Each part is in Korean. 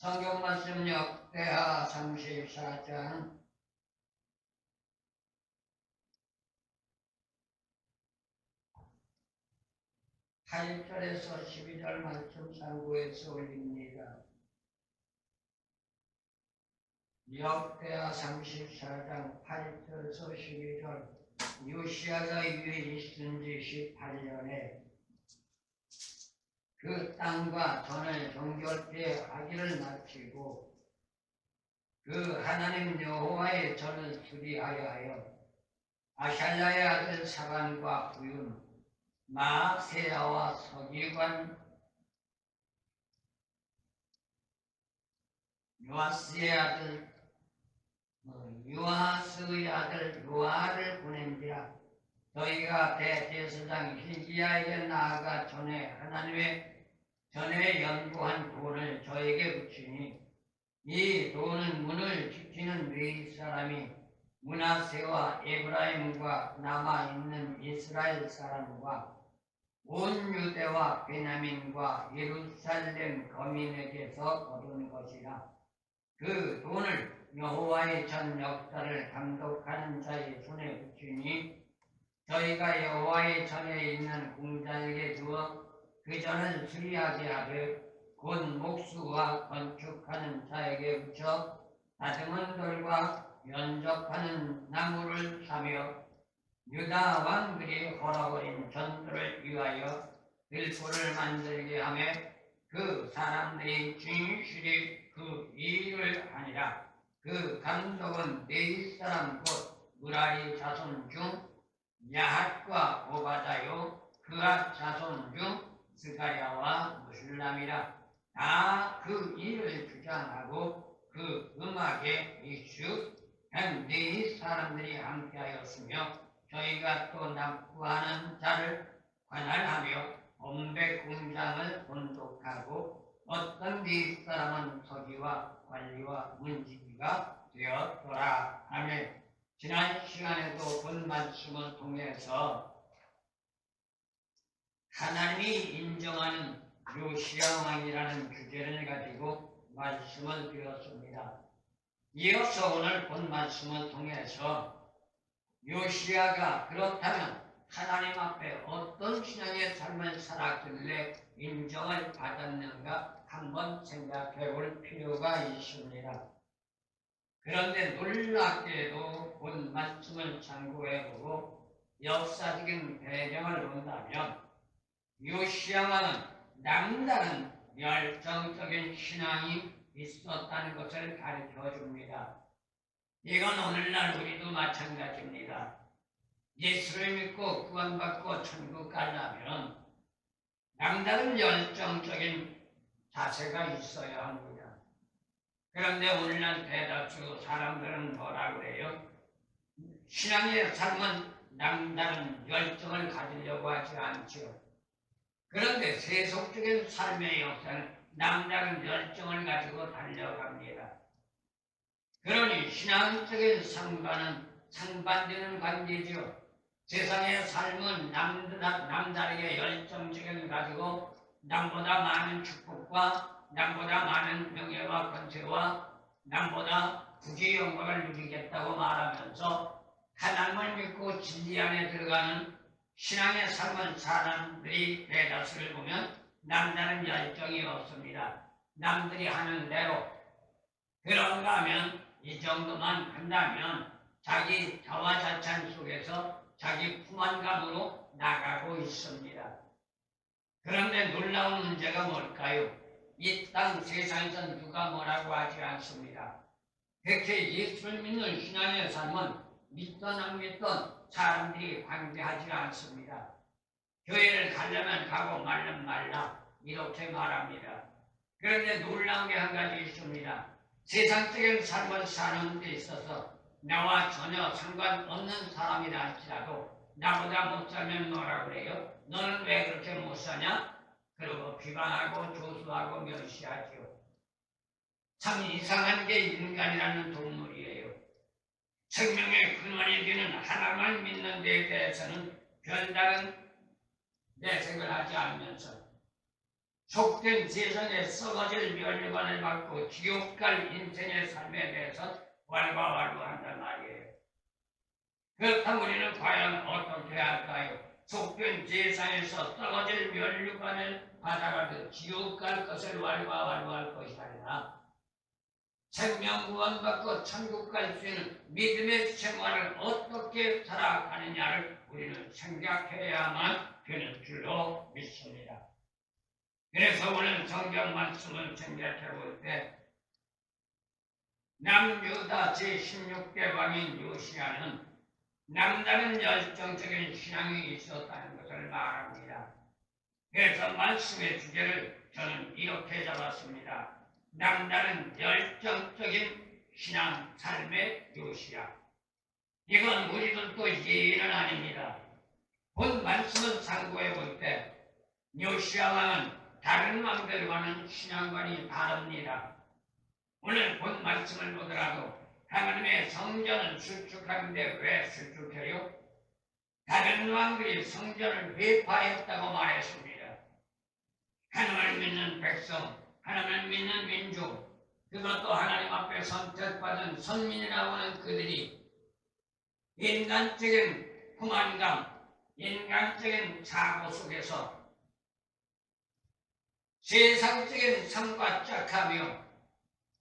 성경 말씀 역대하 34장 8절에서 12절 말씀 참고해서 올립니다. 역대하 34장 8절에서 12절. 요시야가 위에 있은 지 18년에 그 땅과 전을 정결케 하기를 마치고 그 하나님 여호와의 전을 수리하여 하여 아샬라의 아들 사반과 부윤 마세야와 서기관 요아스의 아들 요아스의 아들 요아를 보낸지라. 너희가 대제사장 hil기야에게 나아가 전에 연구한 돈을 저에게 붙이니 이 돈은 문을 지키는 네 사람이 므낫세와 에브라임과 남아있는 이스라엘 사람과 온 유대와 베냐민과 예루살렘 거민에게서 거둔 것이라. 그 돈을 여호와의 전 역사를 감독하는 자의 손에 붙이니 저희가 여호와의 전에 있는 공장에게 두어 그 전을 수리하게 하되 곧 목수와 건축하는 자에게 붙여 다듬은 돌과 연접하는 나무를 사며 유다 왕들이 헐어버린 전투를 위하여 들보를 만들게 하며 그 사람들이 진실이 그 일을 하니라. 그 감독은 네이 사람 곧 무라리 자손 중 야핫과 오바다요 그앗 자손 중 스가랴와 무술람이라. 다 그 일을 주장하고 그 음악에 익숙한 네이 사람들이 함께하였으며 저희가 또 납부하는 자를 관할하며 엄백 공장을 본독하고 어떤 네 사람은 서기와 관리와 문지기가 되었더라. 아멘. 지난 시간에도 본 말씀을 통해서 하나님이 인정하는 요시야 왕이라는 주제를 가지고 말씀을 드렸습니다. 이어서 오늘 본 말씀을 통해서 요시야가 그렇다면 하나님 앞에 어떤 신앙의 삶을 살았길래 인정을 받았는가 한번 생각해 볼 필요가 있습니다. 그런데 놀랍게도 본 말씀을 참고해보고 역사적인 배경을 본다면 요시야 왕은 남다른 열정적인 신앙이 있었다는 것을 가르쳐 줍니다. 이건 오늘날 우리도 마찬가지입니다. 예수를 믿고 구원받고 천국 가려면 남다른 열정적인 자세가 있어야 합니다. 그런데 오늘날 대다수 사람들은 뭐라 그래요? 신앙의 삶은 남다른 열정을 가지려고 하지 않죠. 그런데 세속적인 삶의 역사는 남다른 열정을 가지고 달려갑니다. 그러니 신앙적인 삶과는 상반되는 관계죠. 세상의 삶은 남다르게 열정적인 가지고 남보다 많은 축복과 남보다 많은 명예와 권세와 남보다 부귀 영광을 누리겠다고 말하면서 하나님을 믿고 진리 안에 들어가는 신앙의 삶을 사람들이 대다수를 보면 남다른 열정이 없습니다. 남들이 하는 대로 그런가 하면 이 정도만 한다면 자기 자화자찬 속에서 자기 풍만감으로 나가고 있습니다. 그런데 놀라운 문제가 뭘까요? 이 땅 세상에선 누가 뭐라고 하지 않습니다. 그렇게 예수를 믿는 신앙의 삶은 믿던 안 믿던 사람들이 관계하지 않습니다. 교회를 가려면 가고 말면 말라 이렇게 말합니다. 그런데 놀라운 게 한 가지 있습니다. 세상적인 삶을 사는 데 있어서 나와 전혀 상관없는 사람이라 할지라도 나보다 못 살면 뭐라 그래요? 너는 왜 그렇게 못 사냐? 그리고 비방하고 조수하고 멸시하죠. 참 이상한 게 인간이라는 동물이에요. 생명의 근원이 되는 하나님을 믿는 데에 대해서는 별다른 내색을 하지 않으면서 속된 세상에 썩어질 면류관을 받고 지옥 갈 인생의 삶에 대해서 왈가왈부한단 말이에요. 그렇다면 우리는 과연 어떻게 할까요? 속된 세상에서 썩어질 면류관을 받아가도 지옥 갈 것을 왈가왈부할 것이 아니라 생명 구원받고 천국 갈 수 있는 믿음의 생활을 어떻게 살아가느냐를 우리는 생각해야만 되는 줄로 믿습니다. 그래서 오늘 성경 말씀을 생각해 볼 때 남유다 제16대 왕인 요시야는 남다른 열정적인 신앙이 있었다는 것을 말합니다. 그래서 말씀의 주제를 저는 이렇게 잡았습니다. 남다른 열정적인 신앙 삶의 요시야. 이건 우리들도 예의는 아닙니다. 본 말씀을 참고해 볼 때 요시야 왕은 다른 왕들과는 신앙관이 다릅니다. 오늘 본 말씀을 보더라도 하나님의 성전은 수축하는데 왜 수축해요? 다른 왕들이 성전을 회파했다고 말했습니다. 하나님을 믿는 백성, 하나님을 믿는 민족, 그것도 하나님 앞에 선택받은 선민이라고 하는 그들이 인간적인 후만감, 인간적인 사고 속에서 세상적인 삶과 짝하며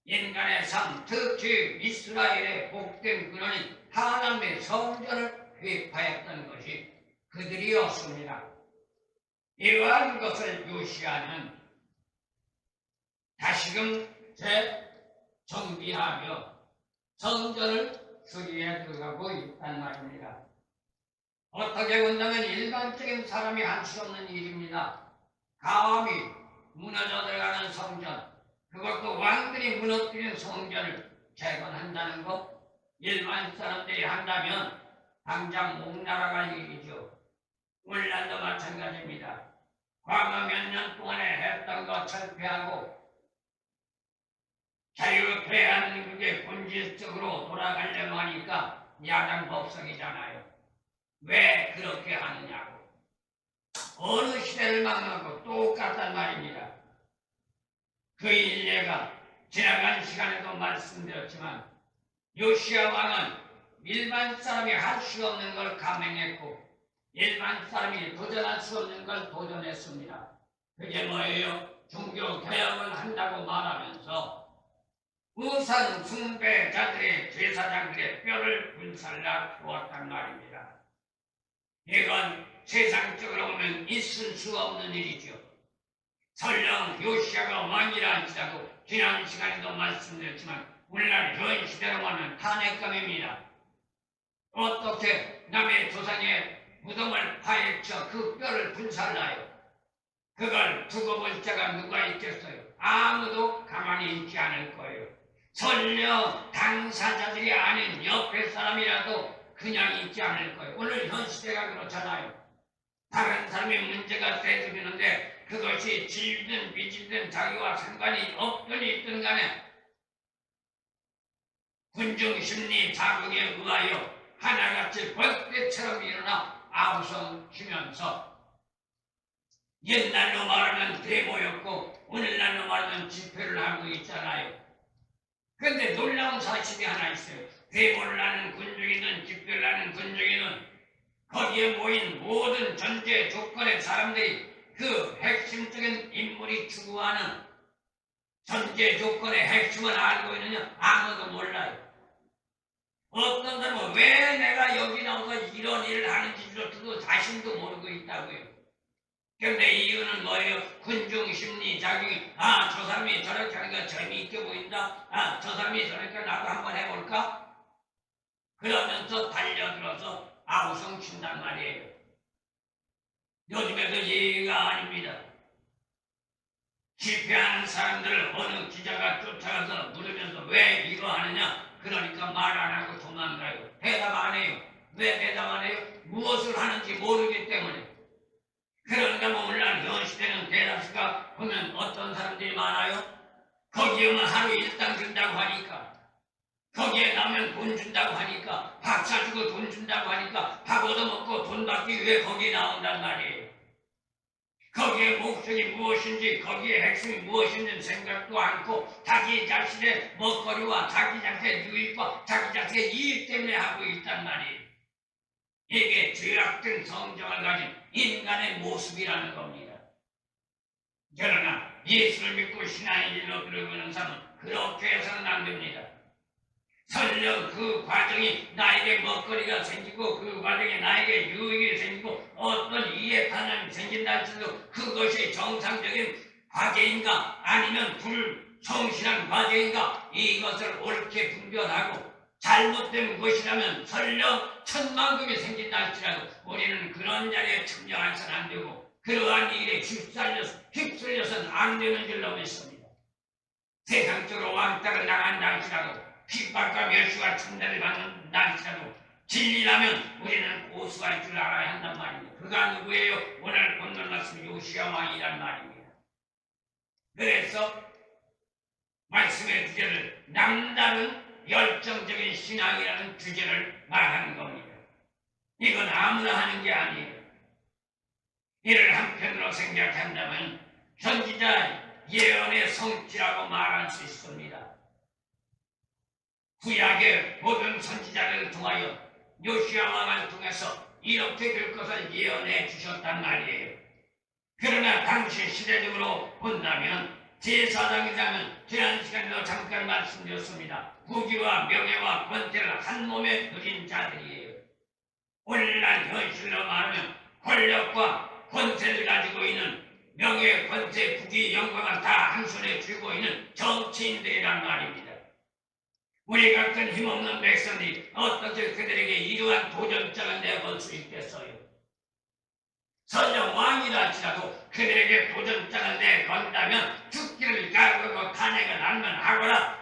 인간의 삶, 특히 이스라엘의 복된 근원인 하나님의 성전을 회파했던 것이 그들이었습니다. 이러한 것을 요시야는 다시금 재정비하며 성전을 수리해 들어가고 있단 말입니다. 어떻게 본다면 일반적인 사람이 할 수 없는 일입니다. 감히 무너져 들어가는 성전, 그것도 왕들이 무너뜨린 성전을 재건한다는 것, 일반 사람들이 한다면 당장 목 날아갈 일이죠. 오늘날도 마찬가지입니다. 과거 몇 년 동안에 했던 것 철폐하고 자유퇴하는 그게 본질적으로 돌아가려고 하니까 야당 법석이잖아요. 왜 그렇게 하느냐고. 어느 시대를 망하고 똑같단 말입니다. 그 일례가 지나간 시간에도 말씀드렸지만 요시야 왕은 일반 사람이 할 수 없는 걸 감행했고 일반 사람이 도전할 수 없는 걸 도전했습니다. 그게 뭐예요? 종교 개혁을 한다고 말하면서 우상 숭배자들의 제사장들의 뼈를 불살라 주었단 말입니다. 이건 세상적으로 보면 있을 수 없는 일이죠. 설령 요시야가 왕이라 할지라도 지난 시간에도 말씀드렸지만 오늘날 현 시대로만은 탄핵감입니다. 어떻게 남의 조상의 무덤을 파헤쳐 그 뼈를 불살라요? 그걸 두고 볼 자가 누가 있겠어요? 아무도 가만히 있지 않을 거예요. 설령 당사자들이 아닌 옆에 사람이라도 그냥 있지 않을 거예요. 오늘 현 시대가 그렇잖아요. 다른 사람의 문제가 되어지는데 그것이 질든 비질든 자기와 상관이 없든 있든 간에 군중심리 자극에 의하여 하나같이 벌떼처럼 일어나 아우성치면서 옛날로 말하면 데모였고 오늘날로 말하면 집회를 하고 있잖아요. 그런데 놀라운 사실이 하나 있어요. 데모를 하는 군중이든 집회를 하는 군중이든 거기에 모인 모든 전제 조건의 사람들이 그 핵심적인 인물이 추구하는 전제 조건의 핵심을 알고 있느냐? 아무도 몰라요. 어떤 사람은 왜 내가 여기 나와서 이런 일을 하는지조차도 자신도 모르고 있다고요. 그런데 이유는 뭐예요? 군중 심리 작용이 저 사람이 저렇게 하는 거 재미있게 보인다. 저 사람이 저렇게 나도 한번 해볼까? 그러면서 달려들어서 아우성 친단 말이에요. 요즘에도 예의가 아닙니다. 집회하는 사람들을 어느 기자가 쫓아가서 물으면서 왜 이거 하느냐? 그러니까 말 안 하고 도망가요. 대답 안 해요. 왜 대답 안 해요? 무엇을 하는지 모르기 때문에. 그런가 오늘날 현 시대는 대다수가 보면 어떤 사람들이 많아요? 거기에 오면 하루 일당 준다고 하니까, 거기에 나면 돈 준다고 하니까, 밥 사주고 돈 준다고 하니까 밥 얻어먹고 돈 받기 위해 거기에 나온단 말이에요. 거기에 목적이 무엇인지 거기에 핵심이 무엇인지 생각도 않고 자기 자신의 먹거리와 자기 자신의 유익과 자기 자신의 이익 때문에 하고 있단 말이에요. 이게 죄악된 성정을 가진 인간의 모습이라는 겁니다. 그러나 예수를 믿고 신앙의 길로 들어가는 사람은 그렇게 해서는 안 됩니다. 설령 그 과정이 나에게 먹거리가 생기고 그 과정에 나에게 유익이 생기고 어떤 이해판단이 생긴다 할지라도 그것이 정상적인 과제인가 아니면 불성실한 과제인가 이것을 옳게 분별하고 잘못된 것이라면 설령 천만금이 생긴다 할지라도 우리는 그런 자리에 참여해서는 안 되고 그러한 일에 휩쓸려서는 안 되는 줄로 믿습니다. 세상적으로 왕따를 나간다 할지라도 핍박과 멸시와 천대를 받는 날이라도 진리라면 우리는 고수할 줄 알아야 한단 말입니다. 그가 누구예요? 오늘 본문 말씀 요시야 왕이란 말입니다. 그래서 말씀의 주제를 남다른 열정적인 신앙이라는 주제를 말하는 겁니다. 이건 아무나 하는 게 아니에요. 이를 한편으로 생각한다면 선지자 예언의 성취라고 말할 수 있습니다. 구약의 모든 선지자들을 통하여 요시야 왕을 통해서 이렇게 될 것을 예언해 주셨단 말이에요. 그러나 당시 시대적으로 본다면 제4장이라면 지난 시간에도 잠깐 말씀드렸습니다. 부귀와 명예와 권세를 한 몸에 누린 자들이에요. 오늘날 현실로 말하면 권력과 권세를 가지고 있는 명예, 권세, 부귀, 영광을 다 한 손에 쥐고 있는 정치인들이란 말입니다. 우리 같은 힘없는 백성들이 어떻게 그들에게 이러한 도전장을 내볼 수 있겠어요? 설령 왕이라 할지라도 그들에게 도전장을 내건다면 죽기를 각오하고 탄핵을 하면 하거나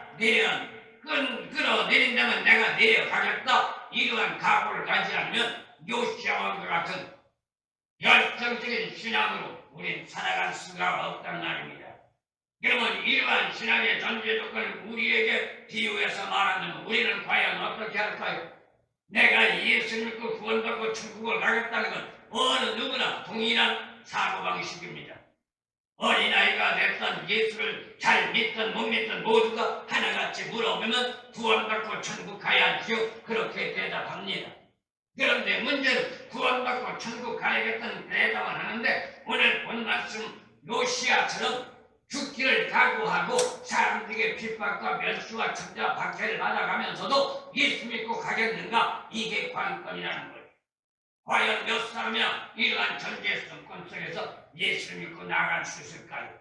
끌어내린다면 내가 내려가겠다 이러한 각오를 가지 않으면 요시야 왕과 같은 열정적인 신앙으로 우린 살아갈 수가 없단 말입니다. 그러면 이러한 신앙의 전제 조건을 우리에게 비유해서 말하면 우리는 과연 어떻게 할까요? 내가 예수 믿고 구원받고 천국을 가겠다는 건 어느 누구나 동일한 사고방식입니다. 어린아이가 됐던 예수를 잘 믿든 못 믿든 모두가 하나같이 물어보면 구원받고 천국 가야지요. 그렇게 대답합니다. 그런데 문제는 구원받고 천국 가야겠다는 대답을 하는데 오늘 본 말씀 요시야처럼 죽기를 각오하고 사람들에게 핍박과 멸시와 천대와 박해를 받아가면서도 예수 믿고 가겠는가? 이게 관건이라는 거예요. 과연 몇 사람이나 이러한 전제 정권 속에서 예수를 믿고 나아갈 수 있을까요?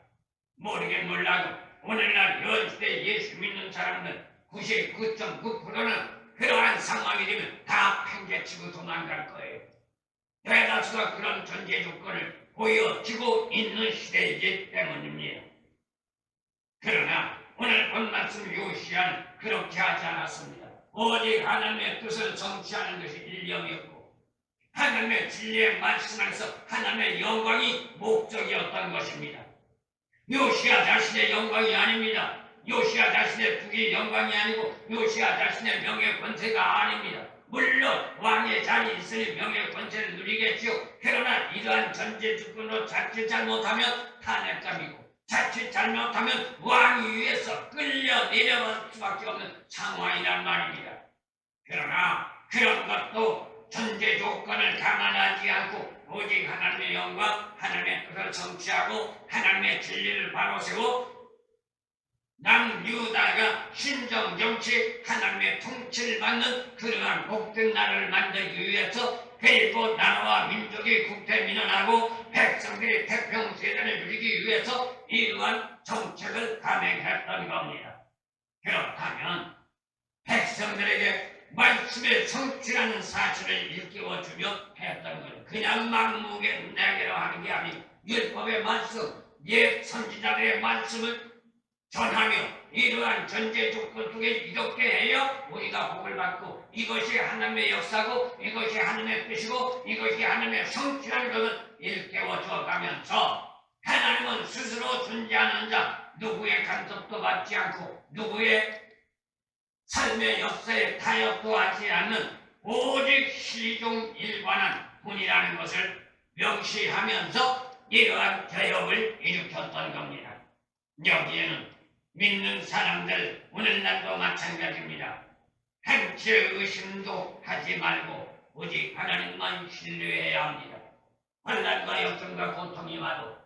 모르긴 몰라도 오늘날 현시대 예수 믿는 사람들 99.9%는 그러한 상황이 되면 다 팽개치고 도망갈 거예요. 대다수가 그런 전제 조건을 보여지고 있는 시대이기 때문입니다. 그러나 오늘 본 말씀 요시야는 그렇게 하지 않았습니다. 오직 하나님의 뜻을 성취하는 것이 일념이었고 하나님의 진리의 말씀 안에서 하나님의 영광이 목적이었던 것입니다. 요시야 자신의 영광이 아닙니다. 요시야 자신의 부귀 영광이 아니고 요시야 자신의 명예 권세가 아닙니다. 물론 왕의 자리에 있으니 명예 권세를 누리겠지요. 그러나 이러한 전제 조건으로 자칫 잘못하면 탄핵감이고 자칫 잘못하면 왕 위에서 끌려 내려갈 수밖에 없는 상황이란 말입니다. 그러나 그런 것도 전제 조건을 감안하지 않고 오직 하나님의 영광, 하나님의 뜻을 성취하고 하나님의 진리를 바로 세워 남유다가 신정정치 하나님의 통치를 받는 그러한 복된 나라를 만들기 위해서 그리고 나라와 민족이 국태민원하고 백성들이 태평세대를 누리기 위해서 이러한 정책을 감행했던 겁니다. 그렇다면 백성들에게 말씀의 성취라는 사실을 일깨워주며 했던 것 그냥 막무게 내게로 하는 게 아니고 율법의 말씀, 옛 선지자들의 말씀을 전하며 이러한 전제 조건 속에 이렇게 해야 우리가 복을 받고 이것이 하나님의 역사고 이것이 하나님의 뜻이고 이것이 하나님의 성취라는 것을 일깨워줘 가면서 하나님은 스스로 존재하는 자 누구의 간섭도 받지 않고 누구의 삶의 역사에 타협도 하지 않는 오직 시종일관한 분이라는 것을 명시하면서 이러한 개혁을 일으켰던 겁니다. 여기에는 믿는 사람들 오늘날도 마찬가지입니다. 한치의 의심도 하지 말고 오직 하나님만 신뢰해야 합니다. 환난과 역경과 고통이 와도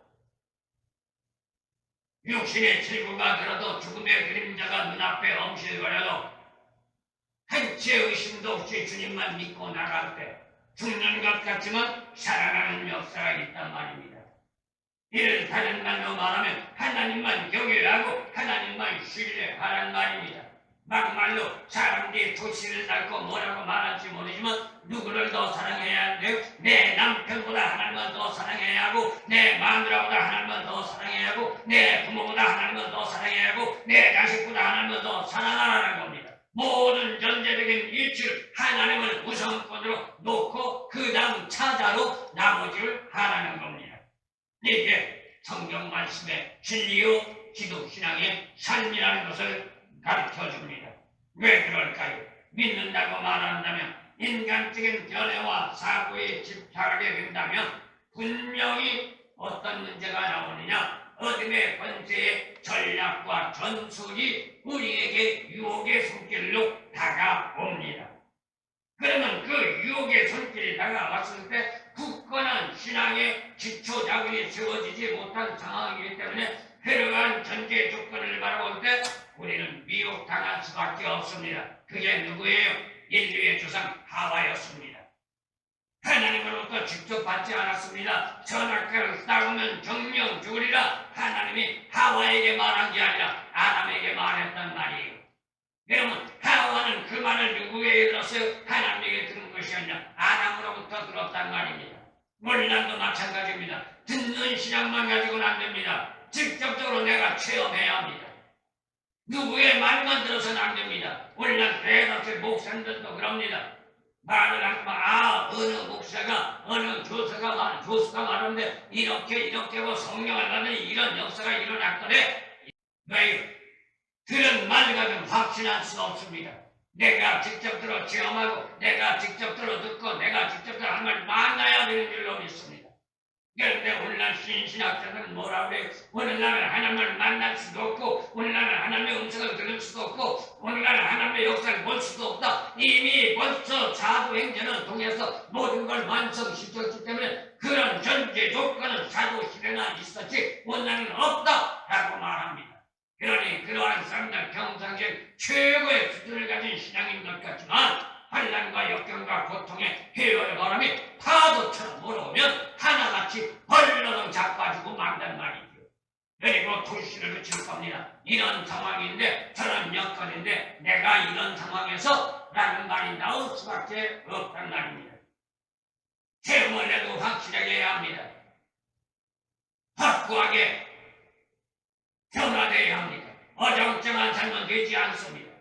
육신의 질구가 들어도 죽음의 그림자가 눈앞에 엄실거려도 한치의 의심도 없이 주님만 믿고 나갈 때 죽는 것 같지만 살아나는 역사가 있단 말입니다. 이를 다른 말로 말하면 하나님만 경외하고 하나님만 신뢰하란 말입니다. 막말로 사람들이 도시를 닦고 뭐라고 말할지 모르지만 누구를 더 사랑해야 하는데요? 내 남편보다 하나님을 더 사랑해야 하고 내 마누라보다 하나님을 더 사랑해야 하고 내 부모보다 하나님을 더 사랑해야 하고 내 자식보다 하나님을 더 사랑하라는 겁니다. 모든 전제적인 이치를 하나님을 우선권으로 놓고 그 다음 차자로 나머지를 하라는 겁니다. 이게 성경 말씀의 진리요 기독신앙의 삶이라는 것을 가르쳐줍니다. 왜 그럴까요? 믿는다고 말한다면 인간적인 견해와 사고에 집착하게 된다면 분명히 어떤 문제가 나오느냐? 어둠의 권세의 전략과 전술이 우리에게 유혹의 손길로 다가옵니다. 그러면 그 유혹의 손길이 다가왔을 때 굳건한 신앙의 기초 자금이 세워지지 못한 상황이기 때문에 그러한 전제 조건을 바라볼 때 우리는 미혹당할 수밖에 없습니다. 그게 누구예요? 인류의 조상 하와였습니다. 하나님으로부터 직접 받지 않았습니다. 선악과를 싸우면 정령 죽으리라 하나님이 하와에게 말한 게 아니라 아담에게 말했단 말이에요. 여러분, 하와는 그 말을 누구에게 들었어요? 하나님에게 들은 것이 아니라 아담으로부터 들었단 말입니다. 오늘날도 마찬가지입니다. 듣는 신앙만 가지고는 안 됩니다. 직접적으로 내가 체험해야 합니다. 누구의 말만 들어서는 안 됩니다. 오늘날 대다수의 목사님들도 그럽니다. 말을 하면 어느 목사가 어느 교수가 말하는데 이렇게 하고 성령을 받는 이런 역사가 일어났더래. 왜요? 들은 말 가지고 확신할 수가 없습니다. 내가 직접 들어 체험하고 내가 직접 들어 듣고 내가 직접 들어 한 말 만나야 되는 줄로 믿습니다. 그런데 오늘날 신신학자들은 뭐라고 해요? 오늘날은 하나님을 만날 수도 없고 오늘날은 하나님의 음성을 들을 수도 없고 오늘날은 하나님의 역사를 볼 수도 없다. 이미 벌써 사도행전을 통해서 모든 걸 완성시켰기 때문에 그런 전제 조건은 사도시대나 있었지 오늘날은 없다 라고 말합니다. 그러니 그러한 사람들 평상시에 최고의 수준을 가진 신앙인 것 같지만 환난과 역경과 고통의 해열의 바람이 파도처럼 몰아오면 하나같이 벌러덩 자빠지고 만단 말이죠. 그리고 도시를 그칠 겁니다. 이런 상황인데 저런 여건인데 내가 이런 상황에서 라는 말이 나올 수밖에 없단 말입니다. 체험을 해도 확실하게 해야 합니다. 확고하게 변화되어야 합니다. 어정쩡한 삶은 되지 않습니다.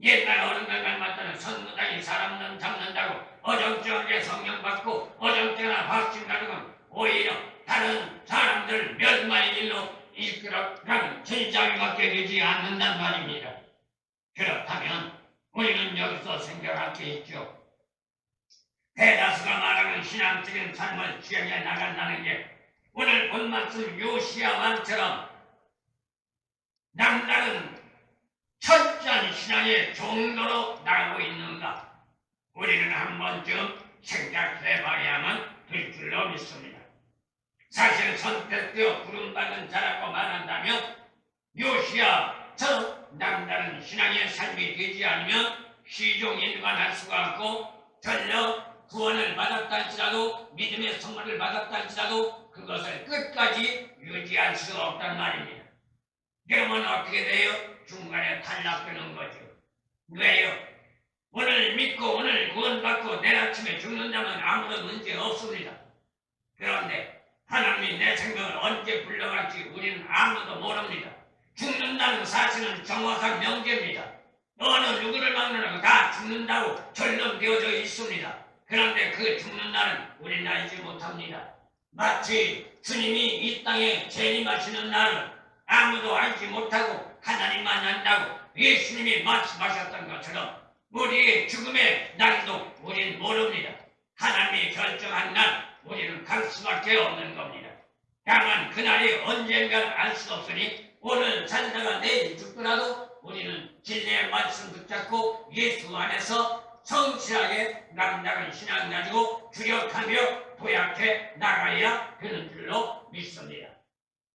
옛날 어른들만 맞다는 선무당이 사람 잡는다고 어정쩡하게 성령 받고 어정쩡한 확신 가지고는 오히려 다른 사람들 멸망의 길로 이끌어가는 전자위밖에 되지 않는단 말입니다. 그렇다면 우리는 여기서 생각할 게 있죠. 대다수가 말하는 신앙적인 삶을 지향해 나간다는 게 오늘 본 말씀 요시야 왕처럼 남다른 철저한 신앙의 정도로 나가고 있는가? 우리는 한 번쯤 생각해봐야만 될 줄로 믿습니다. 사실 선택되어 부름받은 자라고 말한다면 요시야처럼 남다른 신앙의 삶이 되지 않으면 시종일관 할 수가 없고 전혀 구원을 받았다 할지라도 믿음의 선물을 받았다 할지라도 그것을 끝까지 유지할 수 없단 말입니다. 그러면 어떻게 돼요? 중간에 탈락되는 거죠. 왜요? 오늘 믿고 오늘 구원받고 내일 아침에 죽는다면 아무런 문제 없습니다. 그런데 하나님이 내 생명을 언제 불러갈지 우리는 아무도 모릅니다. 죽는다는 사실은 정확한 명제입니다. 어느 누구를 막느라고 다 죽는다고 결론되어져 있습니다. 그런데 그 죽는 날은 우리는 알지 못합니다. 마치 주님이 이 땅에 재림하시는 날은 아무도 알지 못하고 하나님만 안다고 예수님이 말씀하셨던 것처럼 우리의 죽음의 날도 우리는 모릅니다. 하나님이 결정한 날 우리는 갈 수밖에 없는 겁니다. 다만 그날이 언젠가 알 수 없으니 오늘 살다가 내일 죽더라도 우리는 진리의 말씀 붙잡고 예수 안에서 성실하게 남다른 신앙 가지고 주력하며 도약해 나가야 되는 줄로 믿습니다.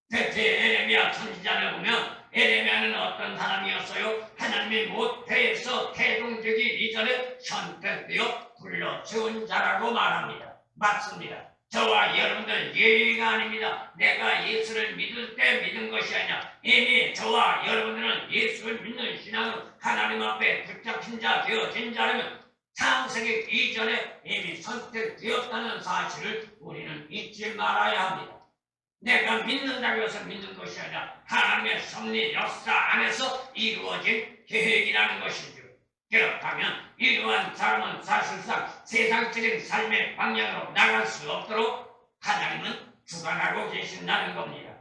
대체 에레미야 선지자를 보면 에레미야는 어떤 사람이었어요? 하나님이 모태에서 태동되기 이전에 선택되어 불러 세운 자라고 말합니다. 맞습니다. 저와 여러분들 예의가 아닙니다. 내가 예수를 믿을 때 믿은 것이 아니라 이미 저와 여러분들은 예수를 믿는 신앙으로 하나님 앞에 붙잡힌 자 되어진 자라면 창세기 이전에 이미 선택되었다는 사실을 우리는 잊지 말아야 합니다. 내가 믿는다고 해서 믿는 것이 아니라 하나님의 섭리 역사 안에서 이루어진 계획이라는 것이죠. 그렇다면 이러한 사람은 사실상 세상적인 삶의 방향으로 나갈 수 없도록 하나님은 주관하고 계신다는 겁니다.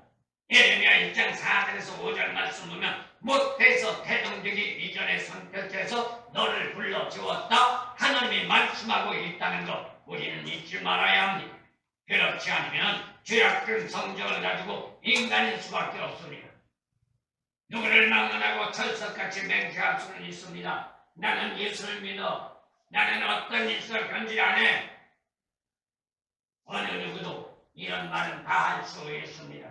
에레미야 1장 4절에서 5절 말씀 보면 모태에서 태동되기 이전에 선택해서 너를 불러 주었다 하나님이 말씀하고 있다는 것 우리는 잊지 말아야 합니다. 그렇지 않으면 죄악된 성정을 가지고 인간일 수밖에 없습니다. 누구를 막론하고 철석같이 맹세할 수는 있습니다. 나는 예수를 믿어. 나는 어떤 일을 견지 안 해. 어느 누구도 이런 말은 다 할 수 있습니다.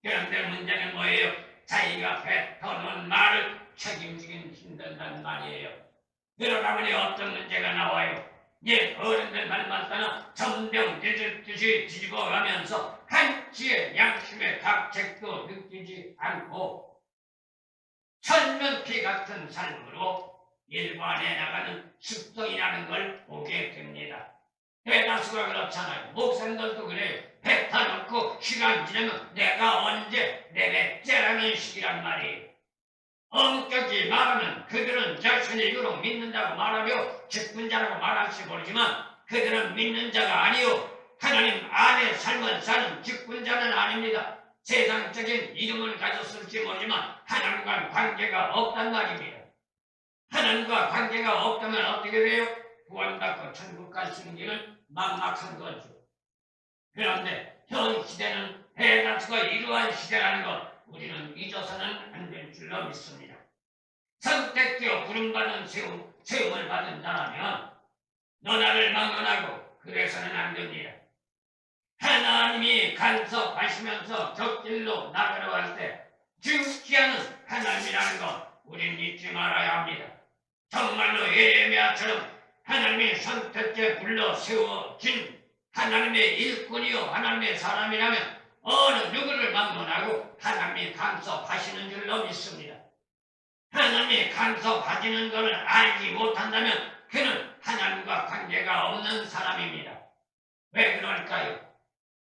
그런데 문제는 뭐예요? 자기가 뱉어놓은 말을 책임지긴 힘들다는 말이에요. 그러다 보니 어떤 문제가 나와요? 옛 어른들 말만 따나 전병 뒤집듯이 뒤집어가면서 한치의 양심의 각책도 느끼지 않고 천면피 같은 삶으로 일관해 나가는 습성이라는 걸 보게 됩니다. 대다수가 그렇잖아요. 목사님들도 그래요. 뱉어놓고 시간 지나면 내가 언제 내뱉자라는 식이란 말이에요. 엄격히 말하면 그들은 자신의 이유로 믿는다고 말하며 직분자라고 말할지 모르지만 그들은 믿는 자가 아니요 하나님 안에 삶을 사는 직분자는 아닙니다. 세상적인 이름을 가졌을지 모르지만 하나님과 관계가 없단 말입니다. 하나님과 관계가 없다면 어떻게 돼요? 구원받고 천국 갈 수 있는 길은 막막한 거죠. 그런데 현 시대는 대다수가 이러한 시대라는 것 우리는 잊어서는 안 될 줄로 믿습니다. 선택되어 부름받은 세움을 받은 자라면 너나를 막론하고 그래서는 안 됩니다. 하나님이 간섭하시면서 격길로 나가려고 할 때 즉시하는 하나님이라는 것 우리는 잊지 말아야 합니다. 정말로 예레미야처럼 하나님이 선택해 불러 세워진 하나님의 일꾼이요 하나님의 사람이라면 어느 누구를 막론하고 하나님이 간섭하시는 줄로 믿습니다. 하나님이 간섭하시는 것을 알지 못한다면 그는 하나님과 관계가 없는 사람입니다. 왜 그럴까요?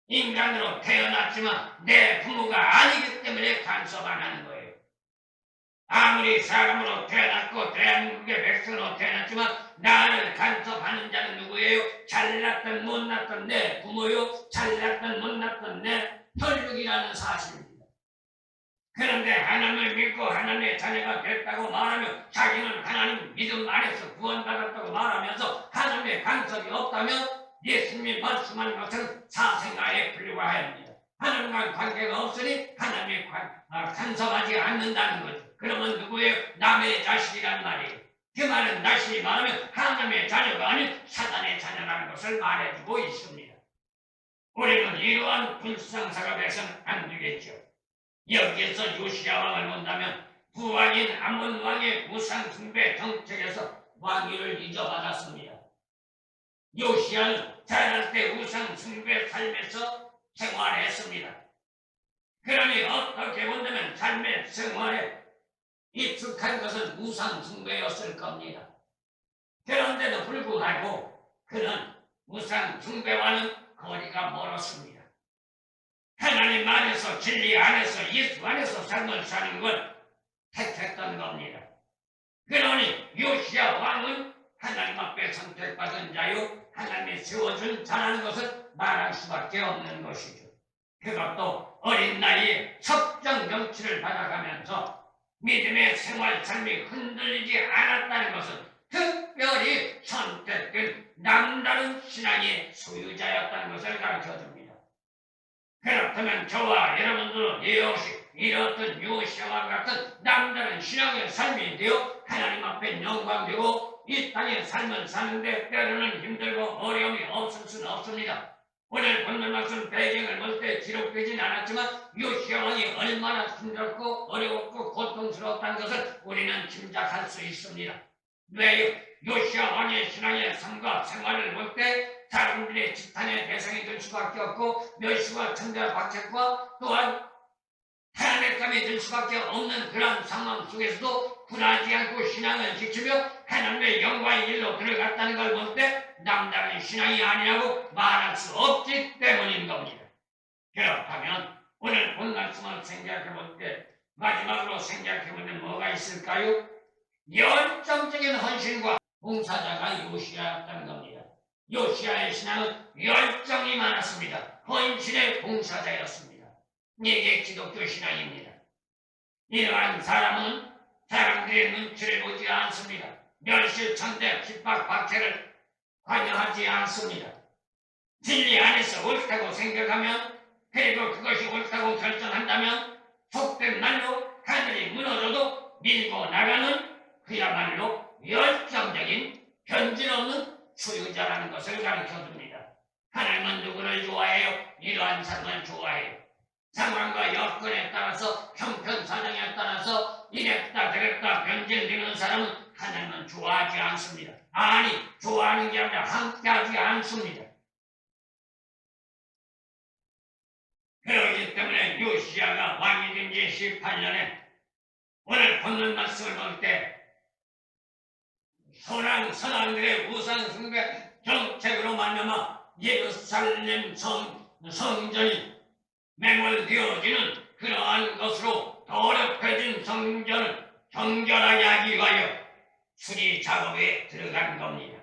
인간으로 태어났지만 내 부모가 아니기 때문에 간섭 안 하는 거예요. 아무리 사람으로 태어났고 대한민국의 백성으로 태어났지만 나를 간섭하는 자는 누구예요? 잘났던 못났던 내 부모요 잘났던 못났던 내 혈육이라는 사실입니다. 그런데 하나님을 믿고 하나님의 자녀가 됐다고 말하며 자기는 하나님 믿음 안에서 구원받았다고 말하면서 하나님의 간섭이 없다면 예수님이 말씀한 것은 사생아에 불과합니다. 하나님과 관계가 없으니 하나님의 간섭하지 않는다는 거죠. 그러면 누구예요? 남의 자식이란 말이에요. 그 말은 다시 말하면 하나님의 자녀가 아닌 사단의 자녀라는 것을 말해주고 있습니다. 우리는 이러한 불상사가 돼서는 안 되겠죠. 여기에서 요시야 왕을 본다면 부왕인 아몬 왕의 우상 숭배 정책에서 왕위를 잊어받았습니다. 요시야는 자랄 때 우상 숭배 삶에서 생활했습니다. 그러니 어떻게 본다면 삶의 생활에 익숙한 것은 우상 숭배였을 겁니다. 그런데도 불구하고 그는 우상 숭배와는 거리가 멀었습니다. 하나님 안에서 진리 안에서 예수 안에서 삶을 사는 걸 택했던 겁니다. 그러니 요시야 왕은 하나님 앞에 선택받은 자요 하나님이 세워준 자라는 것을 말할 수밖에 없는 것이죠. 그것도 어린 나이에 섭정 정치를 받아가면서 믿음의 생활 삶이 흔들리지 않았다는 것은 특별히 선택된 남다른 신앙의 소유자였다는 것을 가르쳐줍니다. 그렇다면 저와 여러분들은 역시 이렇듯 요시아와 같은 남다른 신앙의 삶이 되어 하나님 앞에 영광되고 이 땅의 삶을 사는데 때로는 힘들고 어려움이 없을 수는 없습니다. 오늘 본문 말씀 배경을 볼 때 기록되진 않았지만 요시아 왕이 얼마나 힘들었고 어려웠고 고통스러웠다는 것을 우리는 짐작할 수 있습니다. 왜요? 요시아 왕의 신앙의 삶과 생활을 볼 때 사람들의 지탄의 대상이 될 수밖에 없고 멸시와 천대와 박책과 또한 탄핵감이 될 수밖에 없는 그런 상황 속에서도 굴하지 않고 신앙을 지키며 하나님의 영광의 길로 들어갔다는 걸 볼 때 남다른 신앙이 아니라고 말할 수 없기 때문인 겁니다. 그렇다면 오늘 본 말씀을 생각해 볼 때 마지막으로 생각해 보면 뭐가 있을까요? 열정적인 헌신과 봉사자가 요시아였다는 겁니다. 요시아의 신앙은 열정이 많았습니다. 헌신의 봉사자였습니다. 이게 기독교 신앙입니다. 이러한 사람은 사람들의 눈치를 보지 않습니다. 멸시, 천대, 핍박, 박해를 관여하지 않습니다. 진리 안에서 옳다고 생각하면 그리고 그것이 옳다고 결정한다면 속된 말로 하늘이 무너져도 밀고 나가는 그야말로 열정적인 변질없는 소유자라는 것을 가르쳐줍니다. 하나님은 누구를 좋아해요? 이러한 사람을 좋아해요. 상황과 여건에 따라서 형편 사정에 따라서 이랬다 저랬다 변질되는 사람은 하나님은 좋아하지 않습니다. 아니 좋아하는 게 아니라 함께하지 않습니다. 그렇기 때문에 요시아가 왕이 된 지 18년에 오늘 본문 말씀을 볼 때 선왕들의 우상 숭배 정책으로 말미암아 예루살렘 성전이 매몰되어지는 그러한 것으로 더럽혀진 성전을 정결하게 하기 위하여 수리 작업에 들어간 겁니다.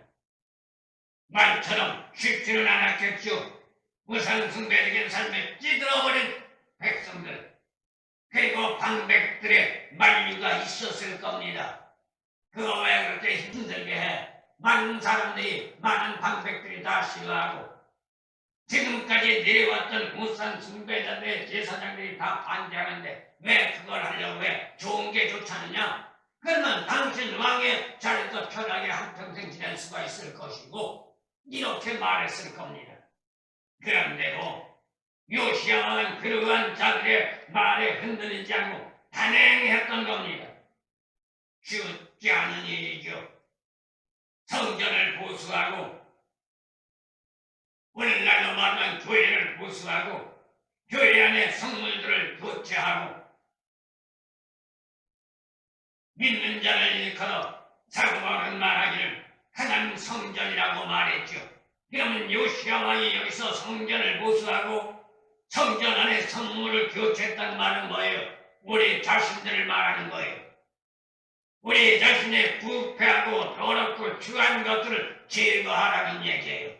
말처럼 쉽지는 않았겠죠. 우상 숭배적인 삶에 찌들어버린 백성들 그리고 방백들의 만류가 있었을 겁니다. 그거 왜 그렇게 힘들게 해? 많은 사람들이 많은 방백들이 다 싫어하고 지금까지 내려왔던 우상 숭배자들의 제사장들이 다 반대하는데 왜 그걸 하려고 해? 좋은 게 좋잖느냐? 그러면 당신 왕의 자리에서 편하게 한평생 지낼 수가 있을 것이고 이렇게 말했을 겁니다. 그런데도 요시아 왕은 그러한 자들의 말에 흔들리지 않고 단행했던 겁니다. 쉽지 않은 일이죠. 성전을 보수하고 오늘날로 말하면 교회를 보수하고 교회 안에 성물들을 교체하고 믿는 자를 일컬어 사고방은 말하기를 하나님 성전이라고 말했죠. 그러면 요시아 왕이 여기서 성전을 보수하고 성전 안에 성물을 교체했다는 말은 뭐예요? 우리 자신들을 말하는 거예요. 우리 자신의 부패하고 더럽고 추한 것들을 제거하라는 얘기예요.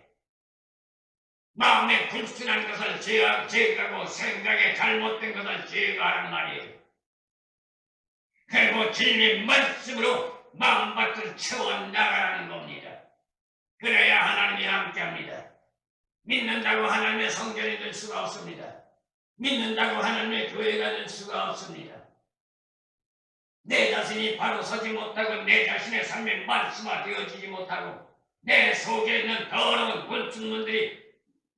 마음에 불순한 것을 제거하고 생각에 잘못된 것을 제거하란 말이에요. 그리고 진리 말씀으로 마음밭을 채워나가라는 겁니다. 그래야 하나님이 함께합니다. 믿는다고 하나님의 성전이 될 수가 없습니다. 믿는다고 하나님의 교회가 될 수가 없습니다. 내 자신이 바로 서지 못하고 내 자신의 삶의 말씀화되어지지 못하고 내 속에 있는 더러운 불순물들이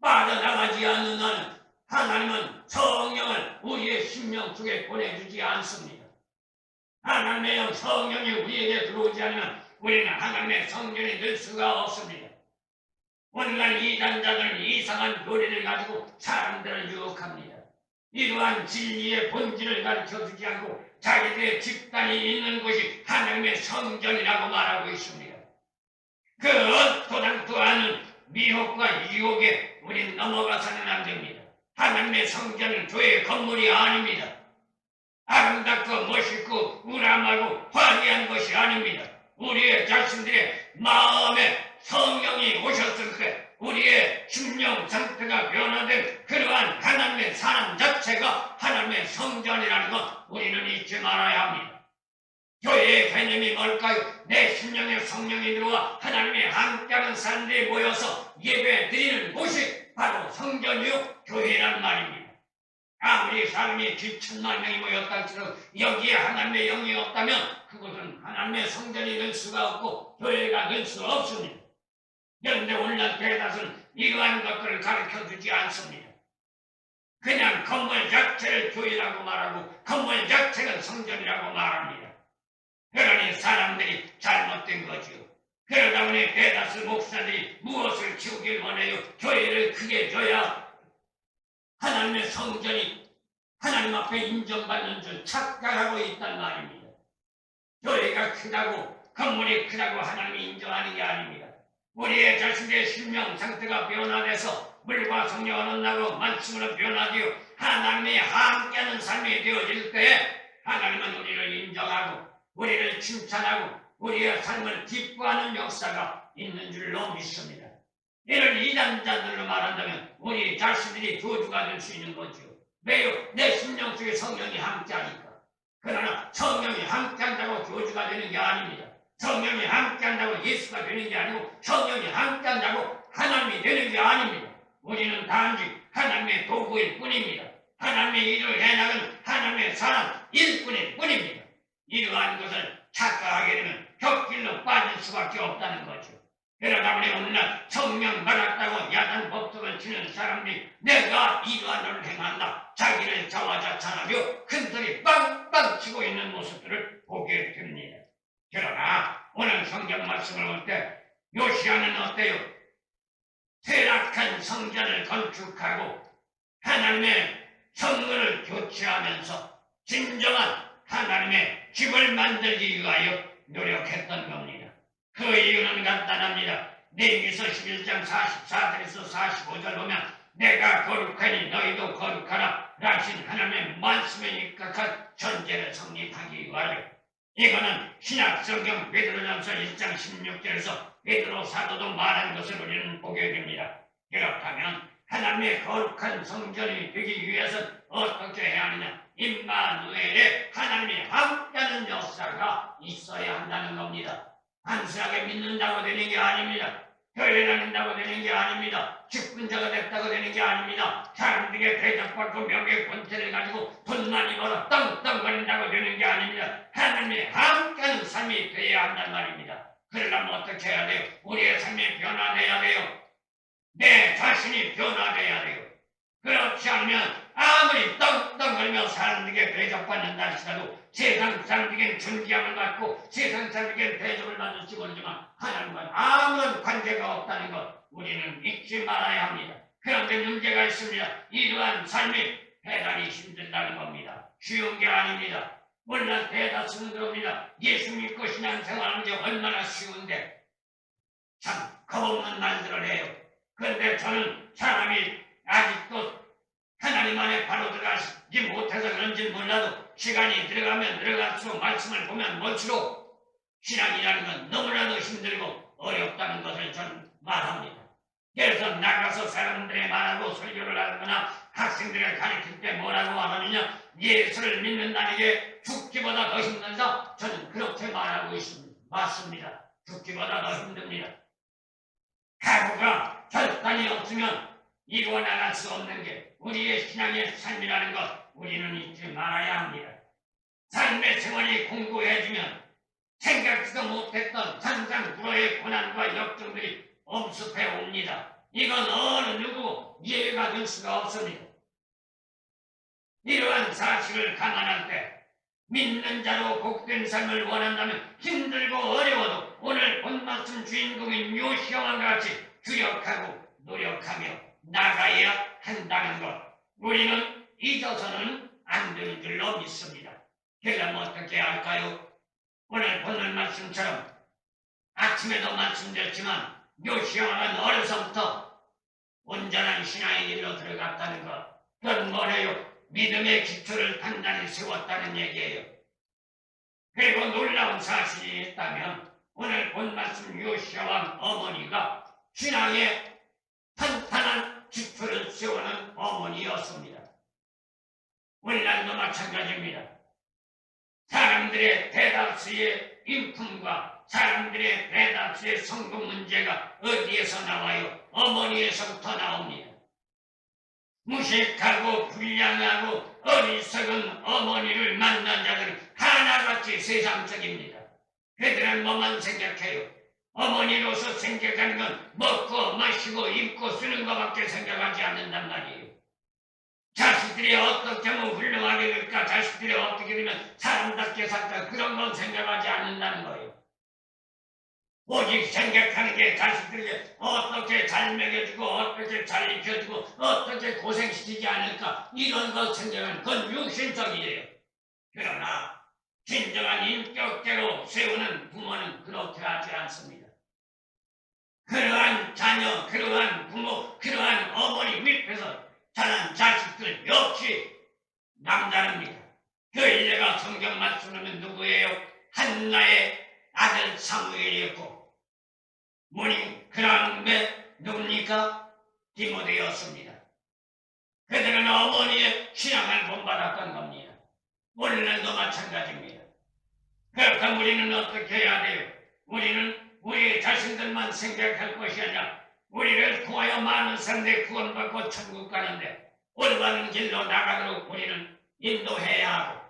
빠져나가지 않는 한은 하나님은 성령을 우리의 심령 속에 보내주지 않습니다. 하나님의 성령이 우리에게 들어오지 않으면 우리는 하나님의 성전이 될 수가 없습니다. 오늘날 이단자들은 이상한 교리를 가지고 사람들을 유혹합니다. 이러한 진리의 본질을 가르쳐주지 않고 자기들의 집단이 있는 곳이 하나님의 성전이라고 말하고 있습니다. 그 어토당토 않은 미혹과 유혹에 우린 넘어가서는 안 됩니다. 하나님의 성전은 교회의 건물이 아닙니다. 아름답고 멋있고 우람하고 화려한 것이 아닙니다. 우리의 자신들의 마음에 성령이 오셨을 때 우리의 심령 상태가 변화된 그러한 하나님의 사람 자체가 하나님의 성전이라는 것 우리는 잊지 말아야 합니다. 교회의 개념이 뭘까요? 내 심령에 성령이 들어와 하나님의 함께하는 사람들이 모여서 예배 드리는 곳이 바로 성전이요 교회란 말입니다. 아무리 사람이 7천만 명이 모였다 할지라도 여기에 하나님의 영이 없다면 그것은 하나님의 성전이 될 수가 없고 교회가 될 수가 없습니다. 그런데 오늘날 대다수는 이러한 것들을 가르쳐주지 않습니다. 그냥 건물 자체를 교회라고 말하고 건물 자체가 성전이라고 말합니다. 그러니 사람들이 잘못된 거지요. 그러다 보니 대다수 목사들이 무엇을 키우길 원해요? 교회를 크게 줘야 하나님의 성전이 하나님 앞에 인정받는 줄 착각하고 있단 말입니다. 교회가 크다고 건물이 크다고 하나님이 인정하는 게 아닙니다. 우리의 자신의 심령 상태가 변화돼서 물과 성령을 얻나고 말씀으로 변화되어 하나님이 함께하는 삶이 되어질 때에 하나님은 우리를 인정하고 우리를 칭찬하고 우리의 삶을 기뻐하는 역사가 있는 줄로 믿습니다. 이를 이단자들로 말한다면 우리 자신들이 교주가 될 수 있는 거죠. 왜요? 내 심령 속에 성령이 함께하니까. 그러나 성령이 함께한다고 교주가 되는 게 아닙니다. 성령이 함께한다고 예수가 되는 게 아니고 성령이 함께한다고 하나님이 되는 게 아닙니다. 우리는 단지 하나님의 도구일 뿐입니다. 하나님의 일을 해나가는 하나님의 사람 일꾼일 뿐입니다. 이러한 것을 착각하게 되면 격길로 빠질 수밖에 없다는 거죠. 그러다 보니 오늘날 성령 받았다고 야단 법석을 치는 사람들이 내가 이러한 일을 행한다. 자기를 자화자찬하며 큰소리 빵빵 치고 있는 모습들을 보게 됩니다. 그러나 오늘 성경 말씀을 볼 때 요시야는 어때요? 퇴락한 성전을 건축하고 하나님의 성문을 교체하면서 진정한 하나님의 집을 만들기 위하여 노력했던 겁니다. 그 이유는 간단합니다. 레위기서 11장 44절에서 45절 보면 내가 거룩하니 너희도 거룩하라 라신 하나님의 말씀에 입각한 전제를 성립하기 위하여 이거는 신약성경 베드로전서 1장 16절에서 베드로 사도도 말한 것을 우리는 보게 됩니다. 그렇다면 하나님의 거룩한 성전이 되기 위해서는 어떻게 해야 하느냐? 임마누엘의 하나님이 함께하는 역사가 있어야 한다는 겁니다. 단순하게 믿는다고 되는 게 아닙니다. 교회 다닌다고 되는 게 아닙니다. 직분자가 됐다고 되는 게 아닙니다. 사람들에게 대접받고 명예 권세를 가지고 돈 많이 벌어 떵떵거린다고 되는 게 아닙니다. 하나님이 함께하는 삶이 되어야 한단 말입니다. 그러려면 어떻게 해야 돼요? 우리의 삶이 변화돼야 돼요. 내 자신이 변화돼야 돼요. 그렇지 않으면 아무리 떵떵거리며 사람들에게 대접받는다 할지라도 세상 사람들에게는 존귀함을 받고 세상 사람들에게는 대접을 받을지 모르지만 하나님과는 아무런 관계가 없다는 것 우리는 잊지 말아야 합니다. 그런데 문제가 있습니다. 이러한 삶이 대단히 힘들다는 겁니다. 쉬운 게 아닙니다. 물론 대다수는 그럽니다. 예수 믿고 신앙생활하는 게 얼마나 쉬운데 참 겁없는 말들을 해요. 그런데 저는 사람이 아직도 하나님 안에 바로 들어가지 못해서 그런지 몰라도 시간이 들어가면 들어갈수록 말씀을 보면 볼수록 신앙이라는 건 너무나도 힘들고 어렵다는 것을 저는 말합니다. 그래서 나가서 사람들에 말하고 설교를 하거나 학생들을 가르칠 때 뭐라고 말하느냐 예수를 믿는다는 게 죽기보다 더 힘들다. 저는 그렇게 말하고 있습니다. 맞습니다. 죽기보다 더 힘듭니다. 각오가 결단이 없으면 이루어 나갈 수 없는 게 우리의 신앙의 삶이라는 것 우리는 잊지 말아야 합니다. 삶의 생활이 공고해지면 생각지도 못했던 상상 불허의 고난과 역정들이 엄습해 옵니다. 이건 어느 누구 이해가 될 수가 없습니다. 이러한 사실을 감안할 때 믿는 자로 복된 삶을 원한다면 힘들고 어려워도 오늘 본 말씀 주인공인 요시야와 같이 주력하고 노력하며 나가야 한다는 것 우리는 잊어서는 안 되는 줄로 믿습니다. 그러면 어떻게 할까요? 오늘 보는 말씀처럼 아침에도 말씀드렸지만 요시야는 어려서부터 온전한 신앙의 길로 들어갔다는 것 그건 뭐래요? 믿음의 기초를 단단히 세웠다는 얘기예요. 그리고 놀라운 사실이 있다면 오늘 본 말씀 요시야와 어머니가 신앙의 탄탄한 기초를 세우는 어머니였습니다. 오늘날도 마찬가지입니다. 사람들의 대다수의 인품과 사람들의 대다수의 성공 문제가 어디에서 나와요? 어머니에서부터 나옵니다. 무식하고 불량하고 어리석은 어머니를 만난 자들은 하나같이 세상적입니다. 그들은 뭐만 생각해요? 어머니로서 생각하는 건 먹고 마시고 입고 쓰는 것밖에 생각하지 않는단 말이에요. 자식들이 어떻게 하면 훌륭하게 될까, 자식들이 어떻게 되면 사람답게 살까, 그런 건 생각하지 않는다는 거예요. 오직 생각하는 게 자식들에게 어떻게 잘 먹여주고 어떻게 잘 익혀주고 어떻게 고생시키지 않을까, 이런 것 생각은 그건 육신적이에요. 그러나 진정한 인격대로 세우는 부모는 그렇게 하지 않습니다. 그러한 자녀, 그러한 부모, 그러한 어머니 밑에서 자란 자식들 역시 남다릅니다. 그 일례가 성경 말씀하면 누구예요? 한나의 아들 사무엘이었고 그 다음에 누굽니까? 디모데였습니다. 그들은 어머니의 신앙을 본받았던 겁니다. 오늘날도 마찬가지입니다. 그렇다면 우리는 어떻게 해야 돼요? 우리는 우리 자신들만 생각할 것이 아니라 우리를 통하여 많은 사람들이 구원받고 천국 가는데 올바른 길로 나가도록 우리는 인도해야 하고,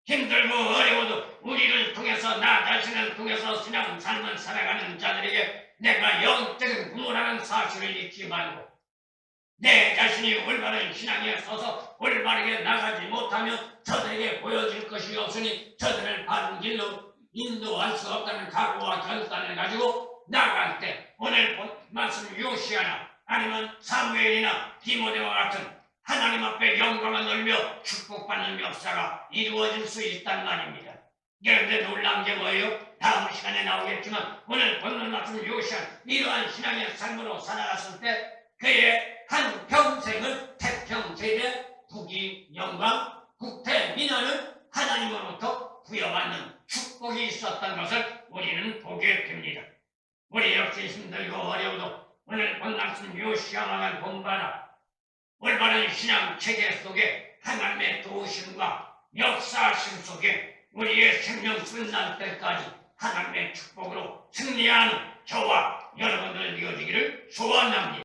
힘들고 어려워도 우리를 통해서, 나 자신을 통해서 신앙 삶을 살아가는 자들에게 내가 영적인 부모라는 사실을 잊지 말고, 내 자신이 올바른 신앙에 서서 올바르게 나가지 못하면 저들에게 보여줄 것이 없으니 저들을 바른 길로 인도할 수 없다는 각오와 결단을 가지고 나갈 때 오늘 말씀 요시아나 아니면 사무엘이나 디모데와 같은 하나님 앞에 영광을 돌며 축복받는 역사가 이루어질 수 있단 말입니다. 그런데 놀라운 게 뭐예요? 다음 시간에 나오겠지만 오늘 본문 말씀 요시아 이러한 신앙의 삶으로 살아갔을 때 그의 한 평생을 태평세대 부귀 영광 국태 민화는 하나님으로부터 부여받는 축복이 있었던 것을 우리는 보게 됩니다. 우리 역시 힘들고 어려워도 오늘 본 말씀 요시아만을 본받아 올바른 신앙 체계 속에 하나님의 도우심과 역사하심 속에 우리의 생명 끝날 때까지 하나님의 축복으로 승리하는 저와 여러분들 이어지기를 소원합니다.